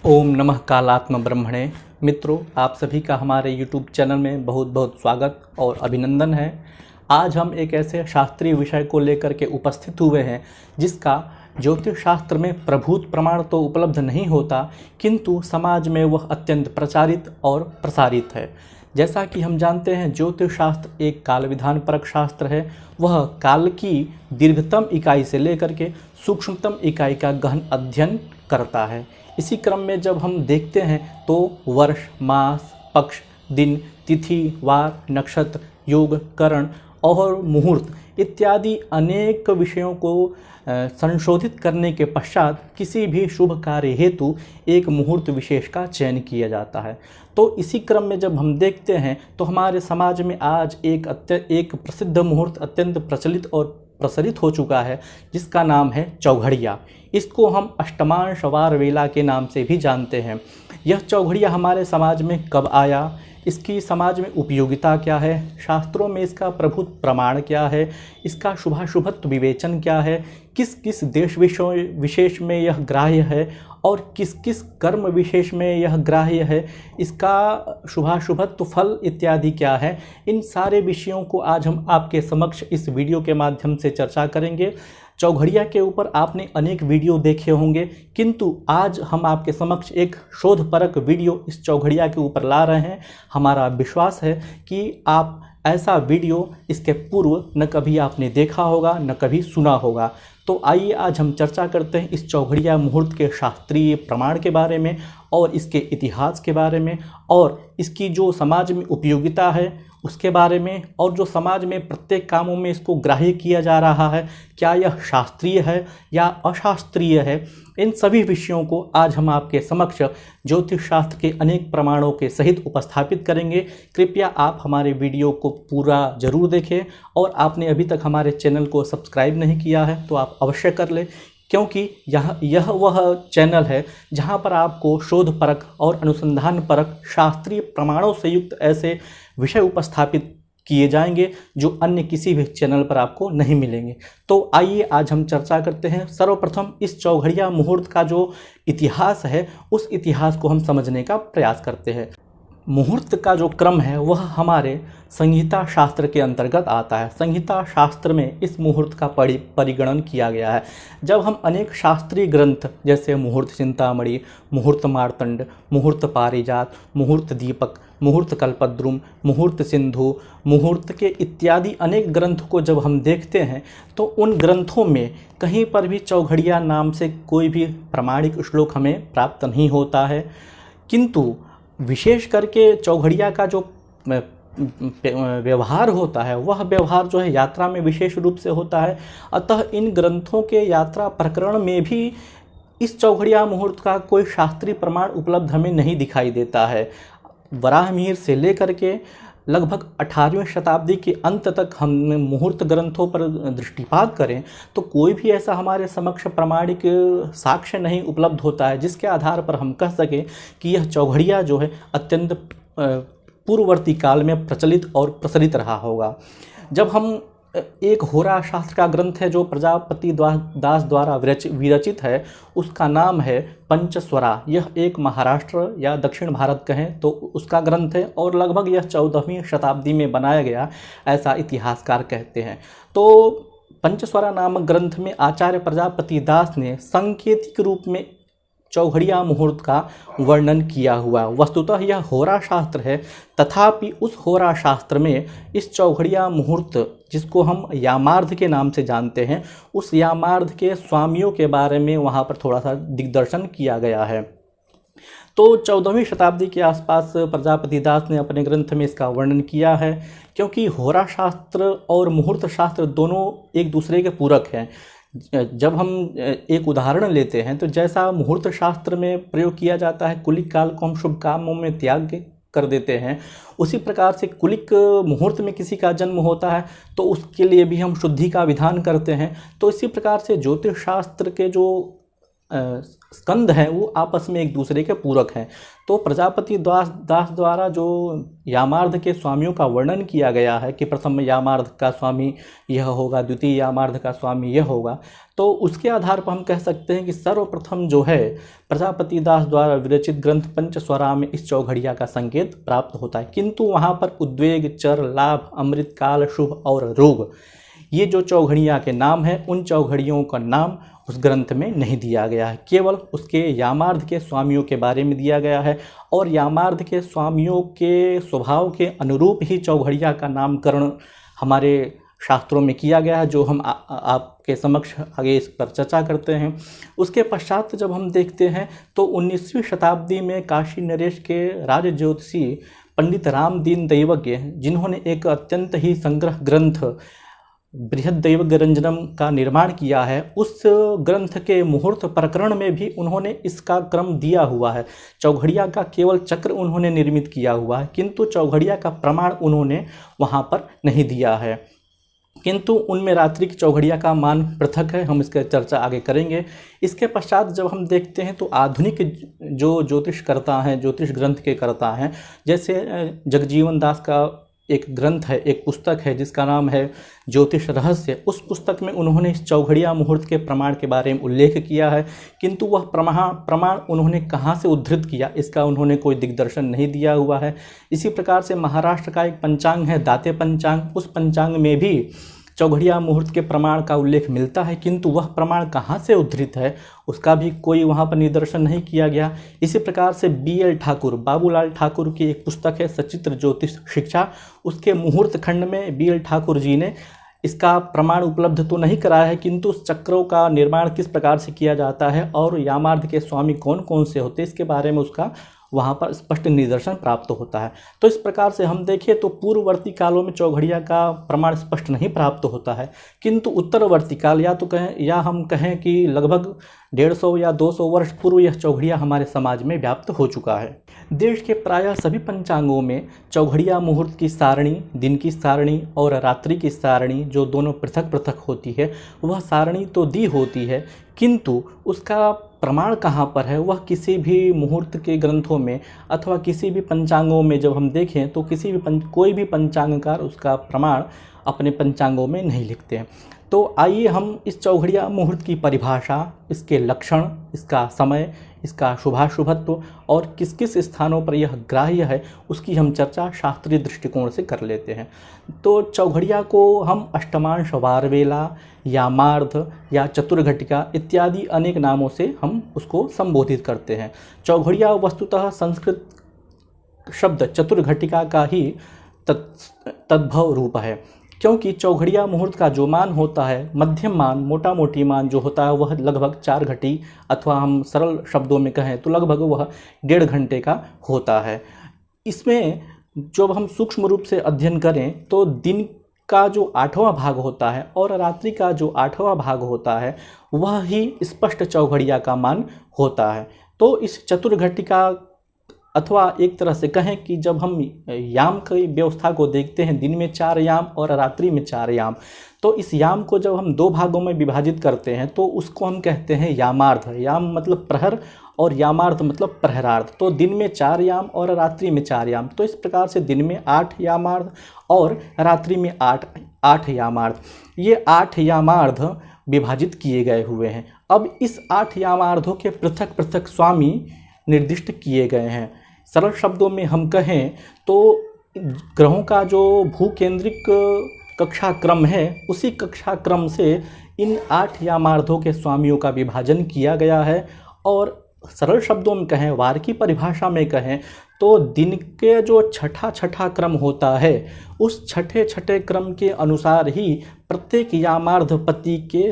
ओम नमः कालात्म ब्रह्मणे। मित्रों, आप सभी का हमारे यूट्यूब चैनल में बहुत बहुत स्वागत और अभिनंदन है। आज हम एक ऐसे शास्त्रीय विषय को लेकर के उपस्थित हुए हैं जिसका ज्योतिष शास्त्र में प्रभूत प्रमाण तो उपलब्ध नहीं होता, किंतु समाज में वह अत्यंत प्रचारित और प्रसारित है। जैसा कि हम जानते हैं, ज्योतिष शास्त्र एक काल विधान परक शास्त्र है। वह काल की दीर्घतम इकाई से लेकर के सूक्ष्मतम इकाई का गहन अध्ययन करता है। इसी क्रम में जब हम देखते हैं तो वर्ष, मास, पक्ष, दिन, तिथि, वार, नक्षत्र, योग, करण और मुहूर्त इत्यादि अनेक विषयों को संशोधित करने के पश्चात किसी भी शुभ कार्य हेतु एक मुहूर्त विशेष का चयन किया जाता है। तो इसी क्रम में जब हम देखते हैं तो हमारे समाज में आज एक प्रसिद्ध मुहूर्त अत्यंत प्रचलित और प्रसारित हो चुका है, जिसका नाम है चौघड़िया। इसको हम अष्टमांश वार वेला के नाम से भी जानते हैं। यह चौघड़िया हमारे समाज में कब आया, इसकी समाज में उपयोगिता क्या है, शास्त्रों में इसका प्रभुत प्रमाण क्या है, इसका शुभाशुभत्व विवेचन क्या है, किस किस देश विशेष में यह ग्राह्य है और किस किस कर्म विशेष में यह ग्राह्य है, इसका शुभाशुभत्व फल इत्यादि क्या है, इन सारे विषयों को आज हम आपके समक्ष इस वीडियो के माध्यम से चर्चा करेंगे। चौघड़िया के ऊपर आपने अनेक वीडियो देखे होंगे, किंतु आज हम आपके समक्ष एक शोधपरक वीडियो इस चौघड़िया के ऊपर ला रहे हैं। हमारा विश्वास है कि आप ऐसा वीडियो इसके पूर्व न कभी आपने देखा होगा न कभी सुना होगा। तो आइए आज हम चर्चा करते हैं इस चौघड़िया मुहूर्त के शास्त्रीय प्रमाण के बारे में और इसके इतिहास के बारे में और इसकी जो समाज में उपयोगिता है उसके बारे में, और जो समाज में प्रत्येक कामों में इसको ग्राह्य किया जा रहा है, क्या यह शास्त्रीय है या अशास्त्रीय है। इन सभी विषयों को आज हम आपके समक्ष ज्योतिष शास्त्र के अनेक प्रमाणों के सहित उपस्थापित करेंगे। कृपया आप हमारे वीडियो को पूरा जरूर देखें और आपने अभी तक हमारे चैनल को सब्सक्राइब नहीं किया है तो आप अवश्य कर लें, क्योंकि यह वह चैनल है जहां पर आपको शोध परक और अनुसंधान परक शास्त्रीय प्रमाणों से युक्त ऐसे विषय उपस्थापित किए जाएंगे जो अन्य किसी भी चैनल पर आपको नहीं मिलेंगे। तो आइए आज हम चर्चा करते हैं। सर्वप्रथम इस चौघड़िया मुहूर्त का जो इतिहास है उस इतिहास को हम समझने का प्रयास करते हैं। मुहूर्त का जो क्रम है वह हमारे संहिता शास्त्र के अंतर्गत आता है। संहिता शास्त्र में इस मुहूर्त का परिगणन किया गया है। जब हम अनेक शास्त्रीय ग्रंथ जैसे मुहूर्त चिंतामणि, मुहूर्त मार्तंड, मुहूर्त पारिजात, मुहूर्त दीपक, मुहूर्त कल्पद्रुम, मुहूर्त सिंधु, मुहूर्त के इत्यादि अनेक ग्रंथ को जब हम देखते हैं तो उन ग्रंथों में कहीं पर भी चौघड़िया नाम से कोई भी प्रामाणिक श्लोक हमें प्राप्त नहीं होता है, किंतु विशेष करके चौघड़िया का जो व्यवहार होता है वह व्यवहार जो है यात्रा में विशेष रूप से होता है। अतः इन ग्रंथों के यात्रा प्रकरण में भी इस चौघड़िया मुहूर्त का कोई शास्त्रीय प्रमाण उपलब्ध हमें नहीं दिखाई देता है। वराहमिहिर से लेकर के लगभग 18वीं शताब्दी के अंत तक हम मुहूर्त ग्रंथों पर दृष्टिपात करें तो कोई भी ऐसा हमारे समक्ष प्रामाणिक साक्ष्य नहीं उपलब्ध होता है जिसके आधार पर हम कह सकें कि यह चौघड़िया जो है अत्यंत पूर्ववर्ती काल में प्रचलित और प्रसारित रहा होगा। जब हम एक होरा शास्त्र का ग्रंथ है जो प्रजापति दास द्वारा विरचित है, उसका नाम है पंचस्वरा। यह एक महाराष्ट्र या दक्षिण भारत कहें तो उसका ग्रंथ है और लगभग यह 14वीं शताब्दी में बनाया गया, ऐसा इतिहासकार कहते हैं। तो पंचस्वरा नामक ग्रंथ में आचार्य प्रजापति दास ने सांकेतिक रूप में चौघड़िया मुहूर्त का वर्णन किया हुआ। वस्तुतः यह होरा शास्त्र है, तथापि उस होरा शास्त्र में इस चौघड़िया मुहूर्त, जिसको हम यामार्ध के नाम से जानते हैं, उस यामार्ध के स्वामियों के बारे में वहाँ पर थोड़ा सा दिग्दर्शन किया गया है। तो 14वीं शताब्दी के आसपास प्रजापति दास ने अपने ग्रंथ में इसका वर्णन किया है, क्योंकि होरा शास्त्र और मुहूर्त शास्त्र दोनों एक दूसरे के पूरक हैं। जब हम एक उदाहरण लेते हैं तो जैसा मुहूर्त शास्त्र में प्रयोग किया जाता है, कुलिक काल को हम शुभ कामों में त्याग कर देते हैं, उसी प्रकार से कुलिक मुहूर्त में किसी का जन्म होता है तो उसके लिए भी हम शुद्धि का विधान करते हैं। तो इसी प्रकार से ज्योतिष शास्त्र के जो स्कंद हैं वो आपस में एक दूसरे के पूरक हैं। तो प्रजापति दास द्वारा जो यामार्ध के स्वामियों का वर्णन किया गया है कि प्रथम यामार्ध का स्वामी यह होगा, द्वितीय यामार्ध का स्वामी यह होगा, तो उसके आधार पर हम कह सकते हैं कि सर्वप्रथम जो है प्रजापति दास द्वारा विरचित ग्रंथ पंचस्वरा में इस चौघड़िया का संकेत प्राप्त होता है। किंतु वहाँ पर उद्वेग, चर, लाभ, अमृत काल, शुभ और रोग, ये जो चौघड़िया के नाम हैं उन चौघड़ियों का नाम उस ग्रंथ में नहीं दिया गया है, केवल उसके यामार्ध के स्वामियों के बारे में दिया गया है। और यामार्ध के स्वामियों के स्वभाव के अनुरूप ही चौघड़िया का नामकरण हमारे शास्त्रों में किया गया है, जो हम आपके समक्ष आगे इस पर चर्चा करते हैं। उसके पश्चात जब हम देखते हैं तो 19वीं शताब्दी में काशी नरेश के राज ज्योतिषी पंडित रामदीन दैवज्ञ, जिन्होंने एक अत्यंत ही संग्रह ग्रंथ बृहद दैवज्ञरंजनम का निर्माण किया है, उस ग्रंथ के मुहूर्त प्रकरण में भी उन्होंने इसका क्रम दिया हुआ है। चौघड़िया का केवल चक्र उन्होंने निर्मित किया हुआ है, किंतु चौघड़िया का प्रमाण उन्होंने वहाँ पर नहीं दिया है। किंतु उनमें रात्रि की चौघड़िया का मान पृथक है, हम इसका चर्चा आगे करेंगे। इसके पश्चात जब हम देखते हैं तो आधुनिक जो ज्योतिषकर्ता हैं, ज्योतिष ग्रंथ के कर्ता हैं, जैसे जगजीवन दास का एक ग्रंथ है, एक पुस्तक है जिसका नाम है ज्योतिष रहस्य। उस पुस्तक में उन्होंने इस चौघड़िया मुहूर्त के प्रमाण के बारे में उल्लेख किया है, किंतु वह प्रमाण उन्होंने कहाँ से उद्धृत किया इसका उन्होंने कोई दिग्दर्शन नहीं दिया हुआ है। इसी प्रकार से महाराष्ट्र का एक पंचांग है दाते पंचांग, उस पंचांग में भी चौघड़िया मुहूर्त के प्रमाण का उल्लेख मिलता है, किंतु वह प्रमाण कहाँ से उद्धृत है उसका भी कोई वहाँ पर निदर्शन नहीं किया गया। इसी प्रकार से BL ठाकुर, बाबूलाल ठाकुर की एक पुस्तक है सचित्र ज्योतिष शिक्षा, उसके मुहूर्त खंड में BL ठाकुर जी ने इसका प्रमाण उपलब्ध तो नहीं कराया है, किंतु उस चक्रों का निर्माण किस प्रकार से किया जाता है और यामार्ध के स्वामी कौन कौन से होते हैं इसके बारे में उसका वहाँ पर स्पष्ट निदर्शन प्राप्त होता है। तो इस प्रकार से हम देखें तो पूर्ववर्ती कालों में चौघड़िया का प्रमाण स्पष्ट नहीं प्राप्त होता है, किंतु उत्तरवर्ती काल या हम कहें कि लगभग 150 या 200 वर्ष पूर्व यह चौघड़िया हमारे समाज में व्याप्त हो चुका है। देश के प्रायः सभी पंचांगों में चौघड़िया मुहूर्त की सारणी, दिन की सारणी और रात्रि की सारणी जो दोनों पृथक पृथक होती है, वह सारणी तो दी होती है, किंतु उसका प्रमाण कहाँ पर है वह किसी भी मुहूर्त के ग्रंथों में अथवा किसी भी पंचांगों में जब हम देखें तो कोई भी पंचांगकार उसका प्रमाण अपने पंचांगों में नहीं लिखते हैं। तो आइए हम इस चौघड़िया मुहूर्त की परिभाषा, इसके लक्षण, इसका समय, इसका शुभाशुभत्व और किस किस स्थानों पर यह ग्राह्य है उसकी हम चर्चा शास्त्रीय दृष्टिकोण से कर लेते हैं। तो चौघड़िया को हम अष्टमांश, वारवेला, यामार्ध या चतुर्घटिका इत्यादि अनेक नामों से हम उसको संबोधित करते हैं। चौघड़िया वस्तुतः संस्कृत शब्द चतुर्घटिका का ही तद्भव रूप है, क्योंकि चौघड़िया मुहूर्त का जो मान होता है, मध्यम मान, मोटा मोटी मान जो होता है वह लगभग 4 घटी अथवा हम सरल शब्दों में कहें तो लगभग वह 1.5 घंटे का होता है। इसमें जब हम सूक्ष्म रूप से अध्ययन करें तो दिन का जो 8वां भाग होता है और रात्रि का जो 8वां भाग होता है वह ही स्पष्ट चौघड़िया का मान होता है। तो इस चतुर्घटिका अथवा एक तरह से कहें कि जब हम याम की व्यवस्था को देखते हैं, दिन में 4 याम और रात्रि में 4 याम, तो इस याम को जब हम 2 भागों में विभाजित करते हैं तो उसको हम कहते हैं यामार्ध। याम मतलब प्रहर और यामार्ध मतलब प्रहरार्ध। तो दिन में 4 याम और रात्रि में 4 याम, तो इस प्रकार से दिन में 8 यामार्ध और रात्रि में 8 यामार्ध, ये 8 यामार्ध विभाजित किए गए हुए हैं। अब इस 8 यामार्धों के पृथक पृथक स्वामी निर्दिष्ट किए गए हैं। सरल शब्दों में हम कहें तो ग्रहों का जो भूकेंद्रिक कक्षा क्रम है उसी कक्षा क्रम से इन 8 यामार्धों के स्वामियों का विभाजन किया गया है। और सरल शब्दों में कहें, वार की परिभाषा में कहें तो दिन के जो छठा क्रम होता है उस छठे क्रम के अनुसार ही प्रत्येक यामार्धपति के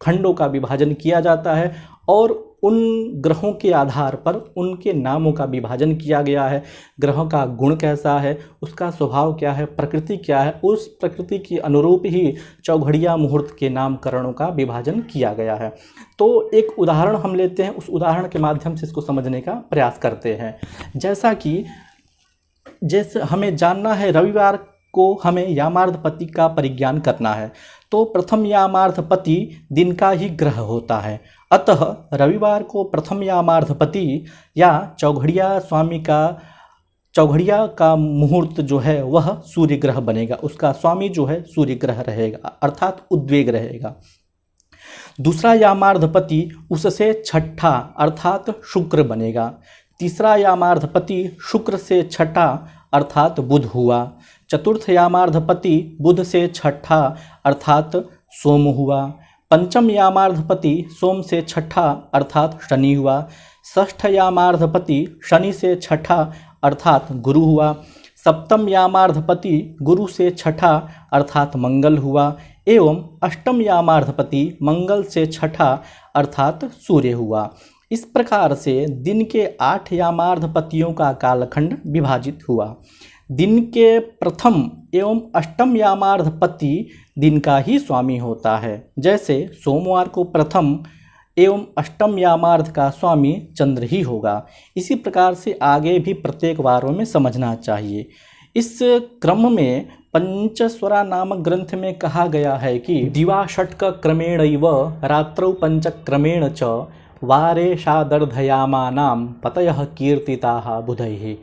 खंडों का विभाजन किया जाता है और उन ग्रहों के आधार पर उनके नामों का विभाजन किया गया है। ग्रहों का गुण कैसा है, उसका स्वभाव क्या है, प्रकृति क्या है, उस प्रकृति के अनुरूप ही चौघड़िया मुहूर्त के नामकरणों का विभाजन किया गया है। तो एक उदाहरण हम लेते हैं, उस उदाहरण के माध्यम से इसको समझने का प्रयास करते हैं। जैसे हमें जानना है रविवार को हमें यामार्धपति का परिज्ञान करना है, तो प्रथम यामार्थपति दिन का ही ग्रह होता है। अतः रविवार को प्रथम यामार्थपति या चौघड़िया का मुहूर्त जो है वह सूर्य ग्रह बनेगा, उसका स्वामी जो है सूर्य ग्रह रहेगा अर्थात उद्वेग रहेगा। दूसरा यामार्धपति उससे छठा अर्थात शुक्र बनेगा। तीसरा यामार्धपति शुक्र से छठा अर्थात बुध हुआ। चतुर्थ यामार्धपति बुध से छठा अर्थात सोम हुआ। पंचम यामार्धपति सोम से छठा अर्थात शनि हुआ। षष्ठ यामार्धपति शनि से छठा अर्थात गुरु हुआ। सप्तम यामार्धपति गुरु से छठा अर्थात मंगल हुआ एवं अष्टम यामार्धपति मंगल से छठा अर्थात सूर्य हुआ। इस प्रकार से दिन के 8 यामार्धपतियों का कालखंड विभाजित हुआ। दिन के प्रथम एवं अष्टम यामार्धपति दिन का ही स्वामी होता है। जैसे सोमवार को प्रथम एवं अष्टम यामार्ध का स्वामी चंद्र ही होगा। इसी प्रकार से आगे भी प्रत्येक वारों में समझना चाहिए। इस क्रम में पंचस्वरा नामक ग्रंथ में कहा गया है कि दिवा षट्क क्रमेणैव रात्रौ पंचक्रमेण च वारे शादर्धयामानां पतयः कीर्तिताः बुधैः।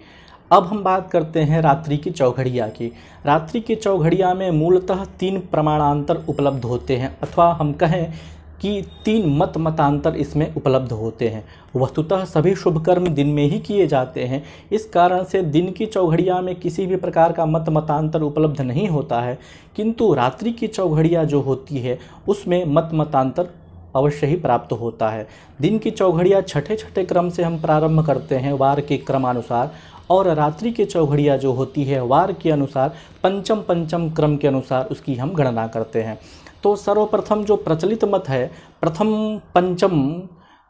अब हम बात करते हैं रात्रि की चौघड़िया की। रात्रि की चौघड़िया में मूलतः 3 प्रमाणांतर उपलब्ध होते हैं, अथवा हम कहें कि 3 मतांतर इसमें उपलब्ध होते हैं। वस्तुतः सभी शुभ कर्म दिन में ही किए जाते हैं, इस कारण से दिन की चौघड़िया में किसी भी प्रकार का मतांतर उपलब्ध नहीं होता है। किंतु रात्रि की चौघड़िया जो होती है उसमें मतांतर अवश्य ही प्राप्त होता है। दिन की चौघड़िया छठे क्रम से हम प्रारंभ करते हैं वार के क्रमानुसार, और रात्रि की चौघड़िया जो होती है वार के अनुसार पंचम क्रम के अनुसार उसकी हम गणना करते हैं। तो सर्वप्रथम जो प्रचलित मत है, प्रथम पंचम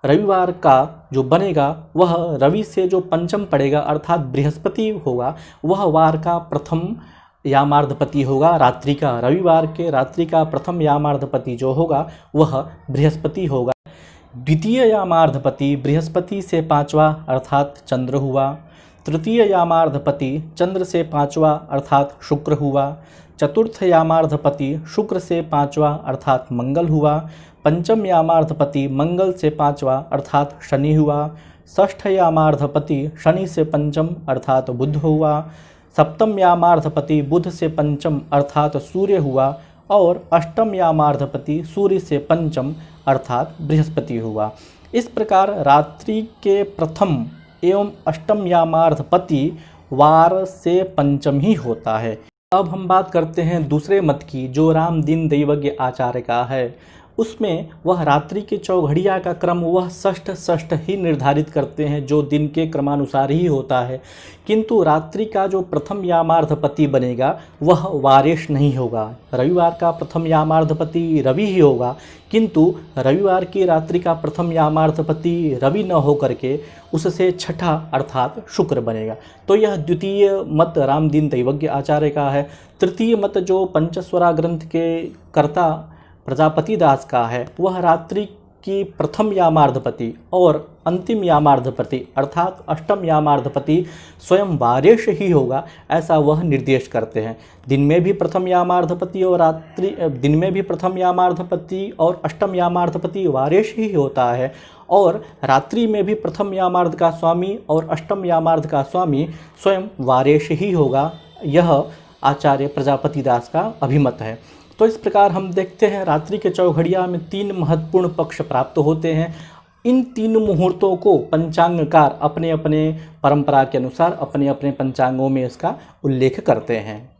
रविवार का जो बनेगा वह रवि से जो पंचम पड़ेगा अर्थात बृहस्पति होगा, वह वार का प्रथम यामार्धपति होगा रात्रि का। रविवार के रात्रि का प्रथम यामार्धपति जो होगा वह बृहस्पति होगा। द्वितीय यामार्धपति बृहस्पति से 5वां अर्थात चंद्र हुआ। तृतीय यामार्धपति चंद्र से 5वां अर्थात शुक्र हुआ। चतुर्थ यामार्धपति शुक्र से 5वां अर्थात मंगल हुआ। पंचम यामार्धपति मंगल से 5वां अर्थात शनि हुआ। षष्ठ यामार्धपति शनि से पंचम अर्थात बुध हुआ। सप्तम यामार्धपति बुध से पंचम अर्थात सूर्य हुआ। और अष्टम यामार्धपति सूर्य से पंचम अर्थात बृहस्पति हुआ। इस प्रकार रात्रि के प्रथम एवं अष्टम यामार्धपति वार से पंचम ही होता है। अब हम बात करते हैं दूसरे मत की जो राम दीन दैवज्ञ आचार्य का है। उसमें वह रात्रि की चौघड़िया का क्रम वह षष्ठ ही निर्धारित करते हैं जो दिन के क्रमानुसार ही होता है। किंतु रात्रि का जो प्रथम यामार्धपति बनेगा वह वारेश नहीं होगा। रविवार का प्रथम यामार्धपति रवि ही होगा, किंतु रविवार की रात्रि का प्रथम यामार्धपति रवि न होकर के उससे छठा अर्थात शुक्र बनेगा। तो यह द्वितीय मत रामदीन दैवज्ञ आचार्य का है। तृतीय मत जो पंचस्वरा ग्रंथ के कर्ता प्रजापति दास का है, वह रात्रि की प्रथम यामार्धपति और अंतिम यामार्धपति अर्थात अष्टम यामार्धपति स्वयं वारेश ही होगा, ऐसा वह निर्देश करते हैं। दिन में भी प्रथम यामार्धपति और अष्टम यामार्धपति वारेश ही होता है, और रात्रि में भी प्रथम यामार्ध का स्वामी और अष्टम यामार्ध का स्वामी स्वयं वारेश ही होगा। यह आचार्य प्रजापति दास का अभिमत है। तो इस प्रकार हम देखते हैं रात्रि के चौघड़िया में 3 महत्वपूर्ण पक्ष प्राप्त होते हैं। इन 3 मुहूर्तों को पंचांगकार अपने अपने परंपरा के अनुसार अपने अपने पंचांगों में इसका उल्लेख करते हैं।